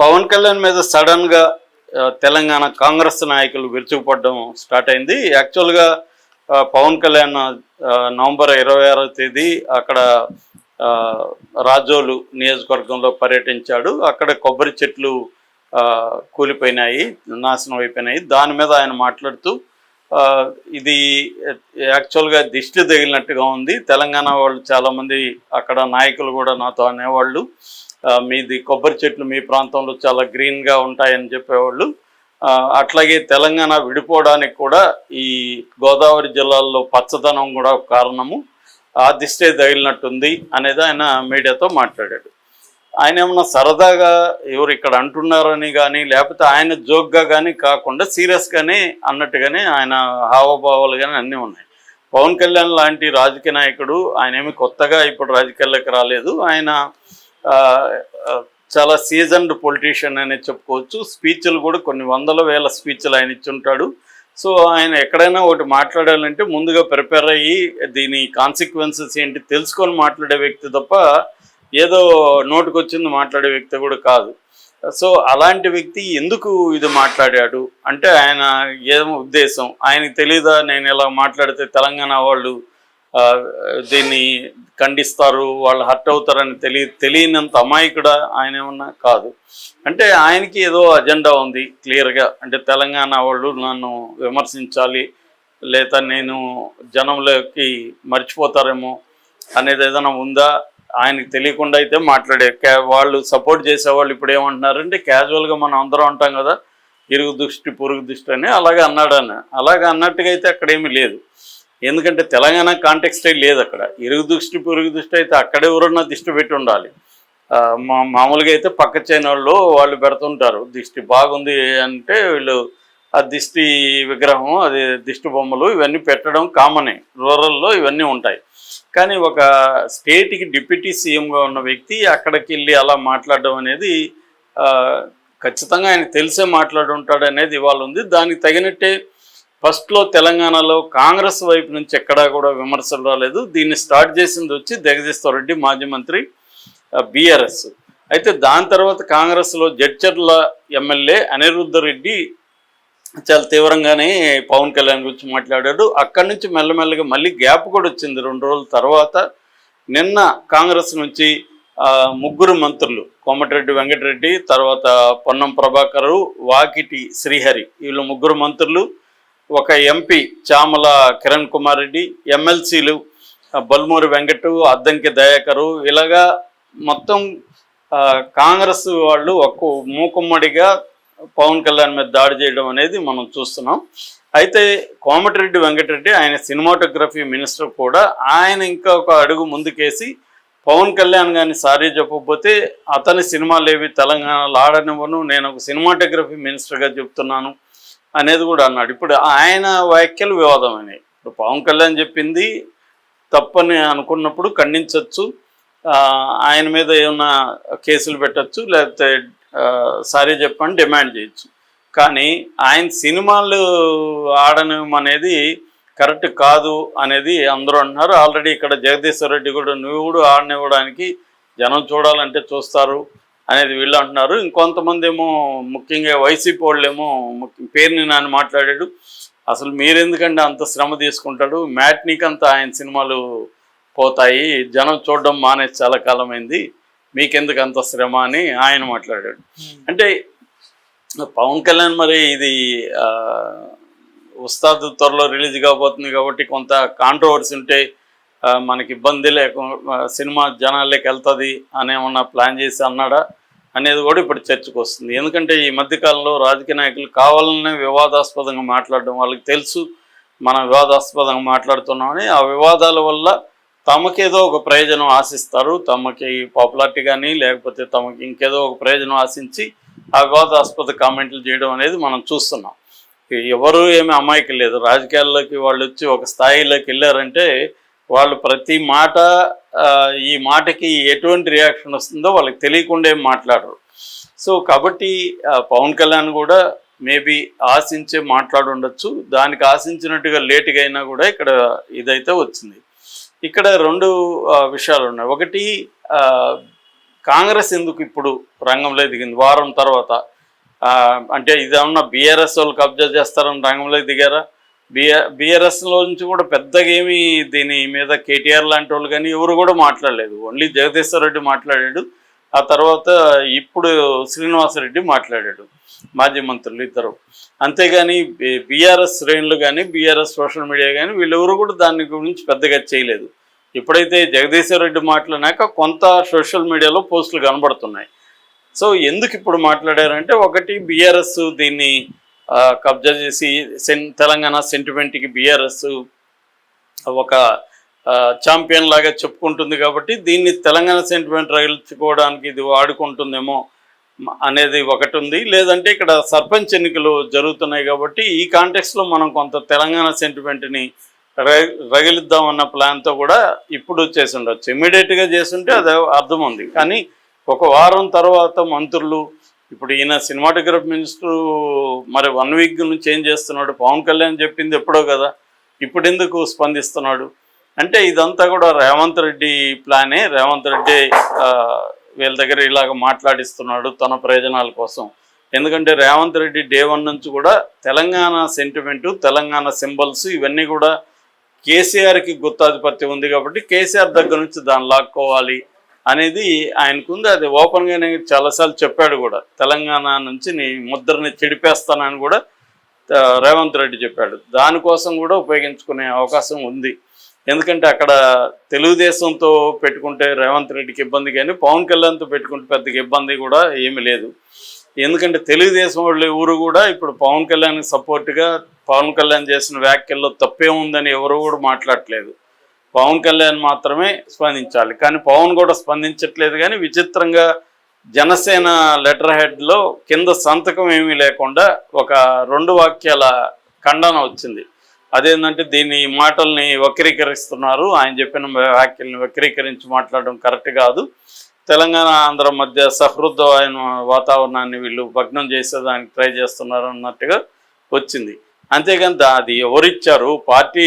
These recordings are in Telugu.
పవన్ కళ్యాణ్ మీద సడన్గా తెలంగాణ కాంగ్రెస్ నాయకులు విరుచుకుపడడం స్టార్ట్ అయింది. యాక్చువల్గా పవన్ కళ్యాణ్ నవంబర్ 26వ తేదీ అక్కడ రాజోలు నియోజకవర్గంలో పర్యటించాడు. అక్కడ కొబ్బరి చెట్లు కూలిపోయినాయి, నాశనం అయిపోయినాయి. దాని మీద ఆయన మాట్లాడుతూ ఇది యాక్చువల్గా దిష్టి తగిలినట్టుగా ఉంది. తెలంగాణ వాళ్ళు చాలామంది అక్కడ నాయకులు కూడా నాతో అనేవాళ్ళు, మీది కొబ్బరి చెట్లు మీ ప్రాంతంలో చాలా గ్రీన్గా ఉంటాయని చెప్పేవాళ్ళు. అట్లాగే తెలంగాణ విడిపోవడానికి కూడా ఈ గోదావరి జిల్లాల్లో పచ్చదనం కూడా కారణము, ఆ దిష్టే తగిలినట్టుంది అనేది ఆయన మీడియాతో మాట్లాడాడు. ఆయన ఏమన్నా సరదాగా ఎవరు ఇక్కడ అంటున్నారని కానీ లేకపోతే ఆయన జోక్గా కానీ కాకుండా సీరియస్గానే అన్నట్టుగానే ఆయన హావభావాలు కానీ అన్నీ ఉన్నాయి. పవన్ కళ్యాణ్ లాంటి రాజకీయ నాయకుడు, ఆయన ఏమి కొత్తగా ఇప్పుడు రాజకీయాల్లోకి రాలేదు. ఆయన చాలా సీజన్డ్ పొలిటీషియన్ అనే చెప్పుకోవచ్చు. స్పీచ్లు కూడా కొన్ని వందల వేల స్పీచ్లు ఆయన ఇచ్చుంటాడు. సో ఆయన ఎక్కడైనా ఒకటి మాట్లాడాలంటే ముందుగా ప్రిపేర్ అయ్యి దీని కాన్సిక్వెన్సెస్ ఏంటి తెలుసుకొని మాట్లాడే వ్యక్తి తప్ప ఏదో నోటుకొచ్చింది మాట్లాడే వ్యక్తి కూడా కాదు. సో అలాంటి వ్యక్తి ఎందుకు ఇది మాట్లాడాడు అంటే ఆయన ఏమో ఉద్దేశం ఆయనకు తెలీదా, నేను ఇలా మాట్లాడితే తెలంగాణ వాళ్ళు దీన్ని ఖండిస్తారు, వాళ్ళు హర్ట్ అవుతారని తెలియనంత అమాయకుడా ఆయన ఏమన్నా కాదు. అంటే ఆయనకి ఏదో అజెండా ఉంది క్లియర్గా. అంటే తెలంగాణ వాళ్ళు నన్ను విమర్శించాలి, లేదా నేను జనంలోకి మర్చిపోతారేమో అనేది ఏదైనా ఉందా ఆయనకి తెలియకుండా అయితే మాట్లాడే. వాళ్ళు సపోర్ట్ చేసేవాళ్ళు ఇప్పుడు ఏమంటున్నారంటే క్యాజువల్గా మనం అందరం అంటాం కదా, ఇరుగు దృష్టి పొరుగు దృష్టి అని, అలాగే అన్నాడని. అలాగే అన్నట్టుగా అయితే అక్కడేమీ లేదు. ఎందుకంటే తెలంగాణ కాంటెక్స్టే లేదు అక్కడ. ఇరుగు దృష్టి పొరుగు దృష్టి అయితే అక్కడ ఎవరన్నా దిష్టి పెట్టి ఉండాలి. మామూలుగా అయితే పక్క చైనాల్లో వాళ్ళు పెడుతుంటారు దిష్టి బాగుంది అంటే, వీళ్ళు ఆ దిష్టి విగ్రహం, అది దిష్టి బొమ్మలు ఇవన్నీ పెట్టడం కామనే, రూరల్లో ఇవన్నీ ఉంటాయి. కానీ ఒక స్టేట్కి డిప్యూటీ సీఎంగా ఉన్న వ్యక్తి అక్కడికి వెళ్ళి అలా మాట్లాడడం అనేది ఖచ్చితంగా ఆయన తెలిసే మాట్లాడుంటాడు అనేది ఇవాళ ఉంది. దానికి తగినట్టే ఫస్ట్లో తెలంగాణలో కాంగ్రెస్ వైపు నుంచి ఎక్కడా కూడా విమర్శలు రాలేదు. దీన్ని స్టార్ట్ చేసింది వచ్చి జగదీశ్వర్ రెడ్డి, మాజీ మంత్రి, బీఆర్ఎస్. అయితే దాని తర్వాత కాంగ్రెస్లో జడ్చర్ల ఎమ్మెల్యే అనిరుద్ధ రెడ్డి చాలా తీవ్రంగానే పవన్ కళ్యాణ్ గురించి మాట్లాడాడు. అక్కడి నుంచి మెల్లమెల్లగా మళ్ళీ గ్యాప్ కూడా వచ్చింది 2 రోజుల తర్వాత. నిన్న కాంగ్రెస్ నుంచి 3 మంత్రులు, కోమటిరెడ్డి వెంకటరెడ్డి, తర్వాత పొన్నం ప్రభాకరు, వాకిటి శ్రీహరి, వీళ్ళు 3 మంత్రులు, ఒక ఎంపీ చామల కిరణ్ కుమార్ రెడ్డి, ఎమ్మెల్సీలు బల్మూరి వెంకటు, అద్దంకి దయాకరు, ఇలాగా మొత్తం కాంగ్రెస్ వాళ్ళు ఒక్క మూకుమ్మడిగా పవన్ కళ్యాణ్ మీద దాడి చేయడం అనేది మనం చూస్తున్నాం. అయితే కోమటిరెడ్డి వెంకటరెడ్డి ఆయన సినిమాటోగ్రఫీ మినిస్టర్ కూడా, ఆయన ఇంకా ఒక అడుగు ముందుకేసి పవన్ కళ్యాణ్ కానీ సారీ చెప్పకపోతే అతని సినిమాలు ఏవి తెలంగాణలో ఆడనివ్వను, నేను ఒక సినిమాటోగ్రఫీ మినిస్టర్గా చెప్తున్నాను అనేది కూడా అన్నాడు. ఇప్పుడు ఆయన వ్యాఖ్యలు వివాదమైనవి. ఇప్పుడు పవన్ కళ్యాణ్ చెప్పింది తప్పని అనుకున్నప్పుడు ఖండించవచ్చు, ఆయన మీద ఏమన్నా కేసులు పెట్టచ్చు, లేకపోతే సారీ చెప్పని డిమాండ్ చేయొచ్చు. కానీ ఆయన సినిమాలు ఆడడం అనేది కరెక్ట్ కాదు అనేది అందరూ అంటున్నారు. ఆల్రెడీ ఇక్కడ జగదీశ్వర్ రెడ్డి కూడా నువ్వు కూడా ఆడనివ్వడానికి జనం చూడాలంటే చూస్తారు అనేది వీళ్ళు అంటున్నారు. ఇంకొంతమంది ఏమో ముఖ్యంగా వైసీపీ వాళ్ళేమో పేరుని నాని మాట్లాడాడు, అసలు మీరెందుకంటే అంత శ్రమ తీసుకుంటాడు, మ్యాట్నీకంతా ఆయన సినిమాలు పోతాయి, జనం చూడడం మానేసి చాలా కాలమైంది, మీకెందుకు అంత శ్రమ అని ఆయన మాట్లాడాడు. అంటే పవన్ కళ్యాణ్ మరి ఇది ఉస్తాద్ త్వరలో రిలీజ్ కాబోతుంది కాబట్టి కొంత కాంట్రవర్సీ ఉంటే మనకి ఇబ్బంది లేకుండా సినిమా జనాల్లోకి వెళ్తుంది అనేమన్నా ప్లాన్ చేసి అన్నాడా అనేది కూడా ఇప్పుడు చర్చకు వస్తుంది. ఎందుకంటే ఈ మధ్యకాలంలో రాజకీయ నాయకులు కావాలనే వివాదాస్పదంగా మాట్లాడడం, వాళ్ళకి తెలుసు మనం వివాదాస్పదంగా మాట్లాడుతున్నామని, ఆ వివాదాల వల్ల తమకేదో ఒక ప్రయోజనం ఆశిస్తారు, తమకి పాపులారిటీ కానీ లేకపోతే తమకి ఇంకేదో ఒక ప్రయోజనం ఆశించి ఆ వివాదాస్పద కామెంట్లు చేయడం అనేది మనం చూస్తున్నాం. ఎవరు ఏమి అమాయకులు లేదు. రాజకీయాల్లోకి వాళ్ళు వచ్చి ఒక స్థాయిలోకి వెళ్ళారంటే వాళ్ళు ప్రతి మాట, ఈ మాటకి ఎటువంటి రియాక్షన్ వస్తుందో వాళ్ళకి తెలియకుండా ఏం మాట్లాడరు. సో కాబట్టి పవన్ కళ్యాణ్ కూడా మేబీ ఆశించే మాట్లాడుండొచ్చు. దానికి ఆశించినట్టుగా లేటుగా అయినా కూడా ఇక్కడ ఇదైతే వచ్చింది. ఇక్కడ 2 విషయాలు ఉన్నాయి. ఒకటి, కాంగ్రెస్ ఎందుకు ఇప్పుడు రంగంలో దిగింది వారం తర్వాత? అంటే ఇదేమన్నా బీఆర్ఎస్ వాళ్ళు కబ్జా చేస్తారని రంగంలో దిగారా? బీఆర్ఎస్లో నుంచి కూడా పెద్దగా ఏమీ దీని మీద కేటీఆర్ లాంటి వాళ్ళు కానీ ఎవరు కూడా మాట్లాడలేదు. ఓన్లీ జగదీశ్వర్ రెడ్డి మాట్లాడాడు. ఆ తర్వాత ఇప్పుడు శ్రీనివాసరెడ్డి మాట్లాడాడు, మాజీ మంత్రులు ఇద్దరు. అంతేగాని బీఆర్ఎస్ శ్రేణులు కానీ బీఆర్ఎస్ సోషల్ మీడియా కానీ వీళ్ళెవరు కూడా దాని గురించి పెద్దగా చేయలేదు. ఎప్పుడైతే జగదీశ్వర్ రెడ్డి మాట్లాడినాక కొంత సోషల్ మీడియాలో పోస్టులు కనబడుతున్నాయి. సో ఎందుకు ఇప్పుడు మాట్లాడారంటే, ఒకటి బీఆర్ఎస్ దీన్ని కబ్జా చేసి తెలంగాణ సెంటిమెంట్కి బీఆర్ఎస్ ఒక ఛాంపియన్ లాగా చెప్పుకుంటుంది కాబట్టి దీన్ని తెలంగాణ సెంటిమెంట్ రగిల్చుకోవడానికి ఇది వాడుకుంటుందేమో అనేది ఒకటి ఉంది. లేదంటే ఇక్కడ సర్పంచ్ ఎన్నికలు జరుగుతున్నాయి కాబట్టి ఈ కాంటెక్స్లో మనం కొంత తెలంగాణ సెంటిమెంట్ని రగిలిద్దామన్న ప్లాన్తో కూడా ఇప్పుడు చేసి ఉండొచ్చు. ఇమ్మీడియట్గా చేస్తుంటే అది అర్థం ఉంది. కానీ ఒక వారం తర్వాత మంత్రులు, ఇప్పుడు ఈయన సినిమాటోగ్రఫీ మినిస్టరు మరి 1 వీక్ నుంచి ఏం చేస్తున్నాడు? పవన్ కళ్యాణ్ చెప్పింది ఎప్పుడో కదా, ఇప్పుడు ఎందుకు స్పందిస్తున్నాడు? అంటే ఇదంతా కూడా రేవంత్ రెడ్డి ప్లానే. రేవంత్ రెడ్డి వీళ్ళ దగ్గర ఇలాగ మాట్లాడిస్తున్నాడు తన ప్రయోజనాల కోసం. ఎందుకంటే రేవంత్ రెడ్డి డే 1 నుంచి కూడా తెలంగాణ సెంటిమెంటు, తెలంగాణ సింబల్స్ ఇవన్నీ కూడా కేసీఆర్కి గుత్తాధిపత్యం ఉంది కాబట్టి కేసీఆర్ దగ్గర నుంచి దాన్ని లాక్కోవాలి అనేది ఆయనకుంది. అది ఓపెన్గానే చాలాసార్లు చెప్పాడు కూడా, తెలంగాణ నుంచి నీ ముద్రని చెడిపేస్తానని కూడా రేవంత్ రెడ్డి చెప్పాడు. దానికోసం కూడా ఉపయోగించుకునే అవకాశం ఉంది. ఎందుకంటే అక్కడ తెలుగుదేశంతో పెట్టుకుంటే రేవంత్ రెడ్డికి ఇబ్బంది, కానీ పవన్ కళ్యాణ్తో పెట్టుకుంటే పెద్దగా ఇబ్బంది కూడా ఏమీ లేదు. ఎందుకంటే తెలుగుదేశం వాళ్ళు ఎవరు కూడా ఇప్పుడు పవన్ కళ్యాణ్కి సపోర్ట్గా పవన్ కళ్యాణ్ చేసిన వ్యాఖ్యల్లో తప్పే ఉందని ఎవరు కూడా మాట్లాడట్లేదు. పవన్ కళ్యాణ్ మాత్రమే స్పందించాలి. కానీ పవన్ కూడా స్పందించట్లేదు. కానీ విచిత్రంగా జనసేన లెటర్ హెడ్లో కింద సంతకం ఏమీ లేకుండా ఒక 2 వాక్యాల ఖండన వచ్చింది. అదేంటంటే దీన్ని మాటల్ని వక్రీకరిస్తున్నారు, ఆయన చెప్పిన వ్యాఖ్యల్ని వక్రీకరించి మాట్లాడడం కరెక్ట్ కాదు, తెలంగాణ ఆంధ్ర మధ్య సహృదయమైన వాతావరణాన్ని వీళ్ళు భగ్నం చేసేదానికి ట్రై చేస్తున్నారు అన్నట్టుగా వచ్చింది. అంతేగాని అది ఎవరిచ్చారు? పార్టీ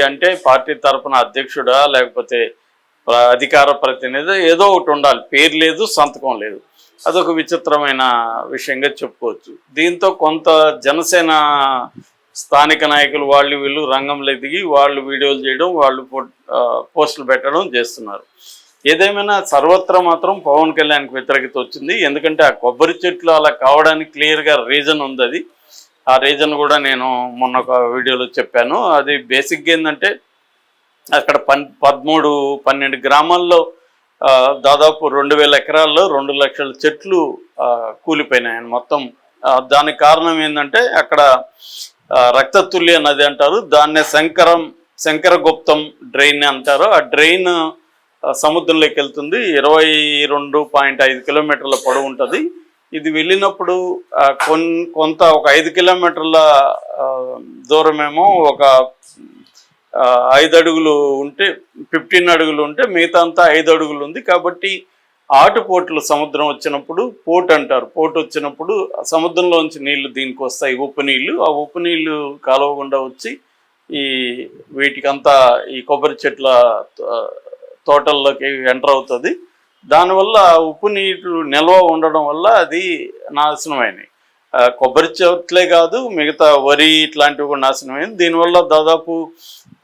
అంటే పార్టీ తరఫున అధ్యక్షుడా లేకపోతే అధికార ప్రతినిధి ఏదో ఒకటి ఉండాలి. పేరు లేదు, సంతకం లేదు. అదొక విచిత్రమైన విషయంగా చెప్పుకోవచ్చు. దీంతో కొంత జనసేన స్థానిక నాయకులు వాళ్ళు వీళ్ళు రంగంలో దిగి వాళ్ళు వీడియోలు చేయడం, వాళ్ళు పోస్టులు పెట్టడం చేస్తున్నారు. ఏదేమైనా సర్వత్రా మాత్రం పవన్ కళ్యాణ్కి వ్యతిరేకత వచ్చింది. ఎందుకంటే ఆ కొబ్బరి చెట్లు అలా కావడానికి క్లియర్గా రీజన్ ఉంది. అది ఆ రీజన్ కూడా నేను మొన్న ఒక వీడియోలో చెప్పాను. అది బేసిక్గా ఏంటంటే అక్కడ 13-12 గ్రామాల్లో దాదాపు 2000 ఎకరాల్లో 2 లక్షల చెట్లు కూలిపోయినాయని మొత్తం. దానికి కారణం ఏంటంటే అక్కడ రక్తతుల్య నది అంటారు, దాన్నే శంకరగుప్తం డ్రైన్ అంటారు. ఆ డ్రైన్ సముద్రంలోకి వెళ్తుంది. 22.5 కిలోమీటర్ల పొడవు ఉంటుంది. ఇది వెళ్ళినప్పుడు కొంత ఒక 5 కిలోమీటర్ల దూరమేమో ఒక 5 అడుగులు ఉంటే 15 అడుగులు ఉంటే మిగతా అంతా 5 అడుగులు ఉంది. కాబట్టి ఆటుపోట్లు సముద్రం వచ్చినప్పుడు పోటు అంటారు. పోటు వచ్చినప్పుడు సముద్రంలోంచి నీళ్లు దీనికి వస్తాయి, ఉప్పు నీళ్లు. ఆ ఉప్పు నీళ్లు కాలువ గుండా వచ్చి వీటికంతా ఈ కొబ్బరి చెట్ల తోటల్లోకి ఎంటర్ అవుతుంది. దానివల్ల ఉప్పు నీరు నిల్వ ఉండడం వల్ల అది నాశనమైనవి. కొబ్బరి చెట్లే కాదు, మిగతా వరి ఇట్లాంటివి కూడా నాశనమైంది. దీనివల్ల దాదాపు